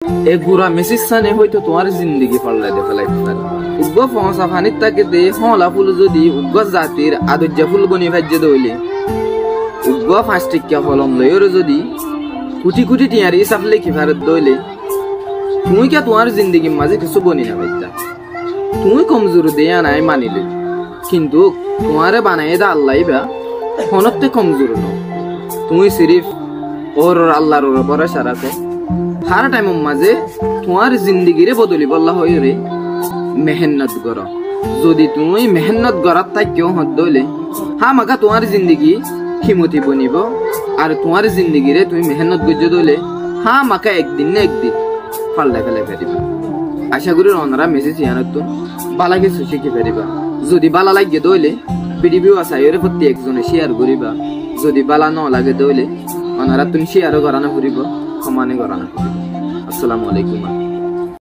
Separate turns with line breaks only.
এ গুড়া মেসিস সানে হয়তো তোমার জিন্দগি পাল্লাই দে ফেলাইতে পারে। উগ্র ফসা ফানির তাকে দে হলা ফুল যদি উগ্র জাতির আদর্য ফুল বনি ভাজ্য দইলে উগ্র 5 টিকা ফলম লইর যদি কোটি কোটি টিয়ার হিসাব লেখি ভারত দইলে তুমি কে তোমার জিন্দগির মাঝে কিছু বনি না ভাইতা। তুমি কমজোর দেয়া নাই মানিলে, কিন্তু তোমারে বানাই দা আল্লাহ বা হনতে কমজোর ন। তুমি সিরিফ ওর আল্লাহর ভরসা রাখো। হার টাইমের মাঝে তোমার জিন্দগিরে বদলি বল্লা হই রে মেহনত করো। যদি তুমি মেহনত করার তাই কেউ হত দইলে হা মাকা তোমার জিন্দগি খিমতি বনিব। আর তোমার জিন্দগিরে তুমি মেহনত গুজ দইলে হা মাকা একদিন না একদিন পাল্টা ফেলে ফেলিবা। আশা করি ওনারা মেসেজ ইয়ানত বালা কিছু শিখে ফেলিবা। যদি বালা লাগে দইলে ভিডিও আসাইরে প্রতি একজনে শেয়ার করিবা। যদি বালা ন লাগে দইলে ওনারা তুমি শেয়ারও করানো করিব, সমানে করানো করিব। আসসালামু আলাইকুম।